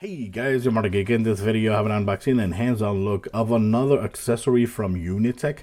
Hey guys, I'm Unitek. In this video I have an unboxing and hands-on look of another accessory from Unitek.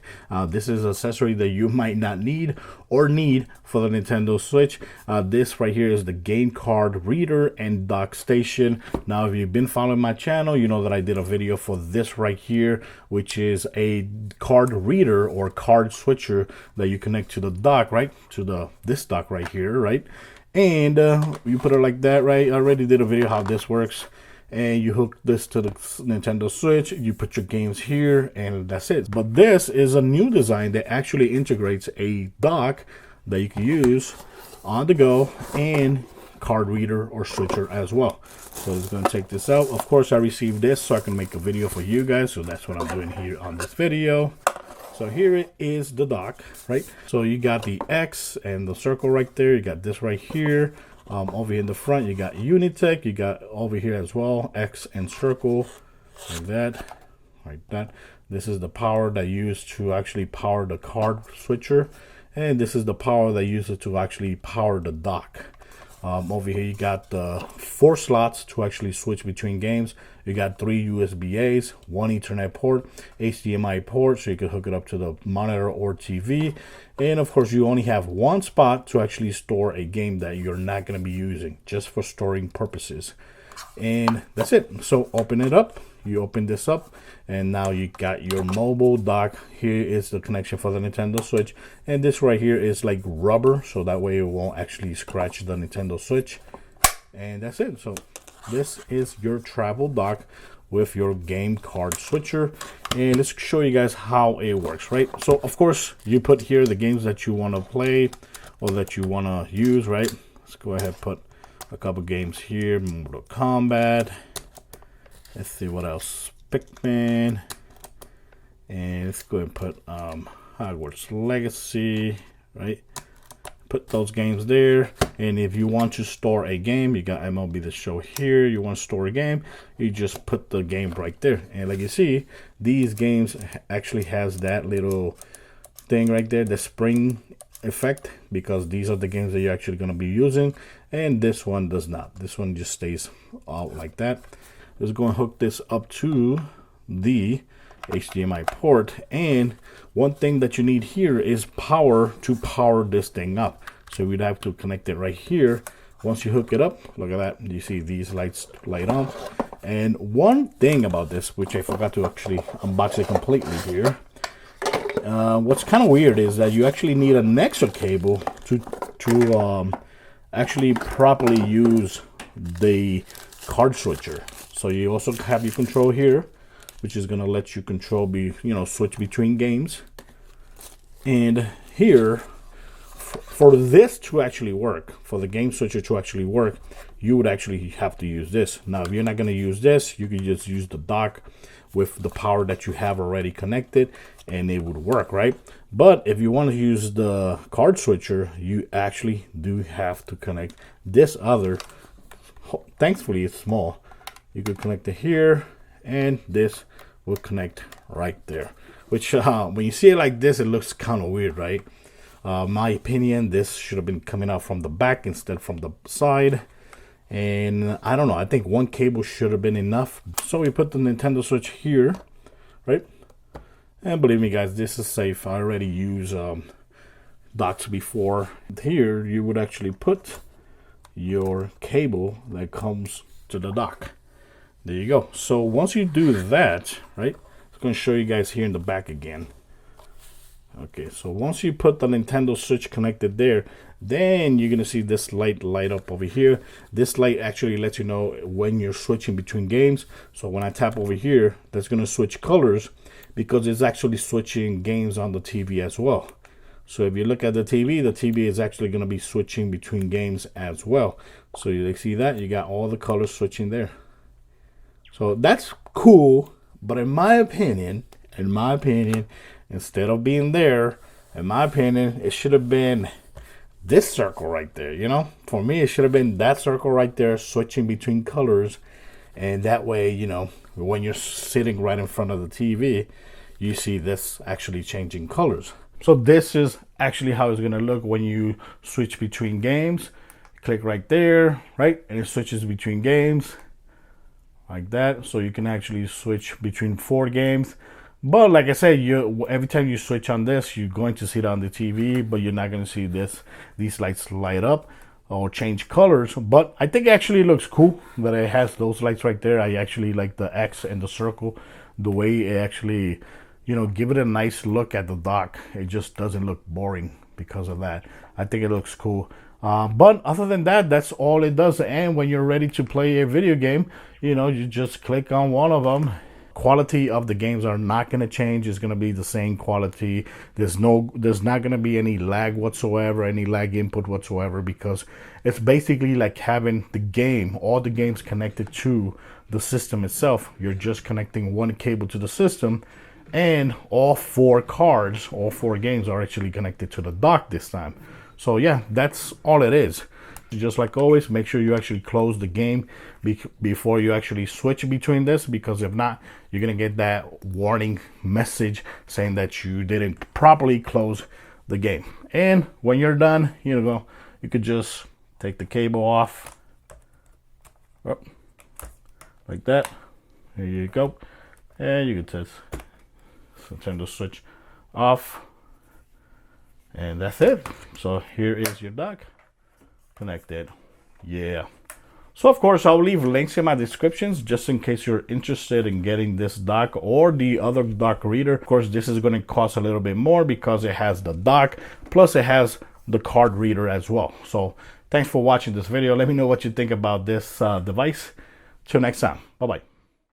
This is an accessory that you might not need or need for the Nintendo Switch. This right here is the game card reader and dock station. Now if you've been following my channel, you know that I did a video for this right here, which is a card reader or card switcher that you connect to the dock, right? To this dock right here, right? And you put it like that, right? I already did a video how this works. And you hook this to the Nintendo Switch, you put your games here, and that's it. But this is a new design that actually integrates a dock that you can use on the go and card reader or switcher as well. So it's going to take this out. Of course, I received this so I can make a video for you guys. So that's what I'm doing here on this video. So here it is, the dock, right? So you got the X and the circle right there. You got this right here. Over here in the front, you got Unitek. You got over here as well, X and circle, like that, like that. This is the power that you use to actually power the card switcher, and this is the power that uses to actually power the dock. Over here, you got the 4 slots to actually switch between games. You got 3 USB-A's, 1 Ethernet port, HDMI port, so you can hook it up to the monitor or TV. And of course, you only have 1 spot to actually store a game that you're not going to be using, just for storing purposes. And that's it. So open it up. You open this up, and now you got your mobile dock. Here is the connection for the Nintendo Switch, and this right here is like rubber, so that way it won't actually scratch the Nintendo Switch. And that's it. So this is your travel dock with your game card switcher, and let's show you guys how it works, right? So of course you put here the games that you want to play or that you want to use, right? Let's go ahead and put a couple games here. Mortal Kombat. Let's see what else. Pikmin. And let's go ahead and put Hogwarts Legacy, right? Put those games there. And if you want to store a game, you got MLB The Show here. You want to store a game, you just put the game right there. And like you see, these games actually has that little thing right there, the spring effect, because these are the games that you're actually going to be using. And this one does not. This one just stays out like that. Let's go and hook this up to the HDMI port. And one thing that you need here is power to power this thing up. So we'd have to connect it right here. Once you hook it up, look at that. You see these lights light on. And one thing about this, which I forgot to actually unbox it completely here. What's kind of weird is that you actually need an extra cable to actually properly use the card switcher. So you also have your control here, which is going to let you control, switch between games. And here, for this to actually work, for the game switcher to actually work, you would actually have to use this. Now, if you're not going to use this, you can just use the dock with the power that you have already connected, and it would work, right? But if you want to use the card switcher, you actually do have to connect this other. Thankfully, it's small. You could connect it here, and this will connect right there. Which, when you see it like this, it looks kind of weird, right? My opinion, this should have been coming out from the back instead from the side. And I don't know, I think 1 cable should have been enough. So we put the Nintendo Switch here, right? And believe me, guys, this is safe. I already used docks before. Here, you would actually put your cable that comes to the dock. There you go. So once you do that, right, I'm going to show you guys here in the back again. Okay, so once you put the Nintendo Switch connected there, then you're going to see this light light up over here. This light actually lets you know when you're switching between games. So when I tap over here, that's going to switch colors because it's actually switching games on the TV as well. So if you look at the TV is actually going to be switching between games as well. So you see that? You got all the colors switching there. So that's cool, but in my opinion, instead of being there, in my opinion, it should have been this circle right there, you know? For me, it should have been that circle right there, switching between colors. And that way, you know, when you're sitting right in front of the TV, you see this actually changing colors. So this is actually how it's going to look when you switch between games. Click right there, right? And it switches between games. like that, so you can actually switch between 4 games. But like I said, every time you switch on this, you're going to see it on the TV, but you're not going to see these lights light up or change colors. But I think it actually looks cool that it has those lights right there. I actually like the X and the circle, the way it actually, give it a nice look at the dock. It just doesn't look boring because of that. I think it looks cool. But other than that, that's all it does. And when you're ready to play a video game, you just click on one of them. Quality of the games are not going to change. It's going to be the same quality. There's not going to be any lag whatsoever, any lag input whatsoever, because it's basically like having all the games connected to the system itself. You're just connecting one cable to the system, and all 4 games are actually connected to the dock this time. So yeah, that's all it is. Just like always, make sure you actually close the game before you actually switch between this, because if not, you're gonna get that warning message saying that you didn't properly close the game. And when you're done, you could just take the cable off, like that. There you go, and you can just turn the switch off, and that's it. So here is your dock connected. Yeah. So of course, I'll leave links in my descriptions just in case you're interested in getting this dock or the other dock reader. Of course, this is going to cost a little bit more because it has the dock, plus it has the card reader as well. So thanks for watching this video. Let me know what you think about this device. Till next time. Bye-bye.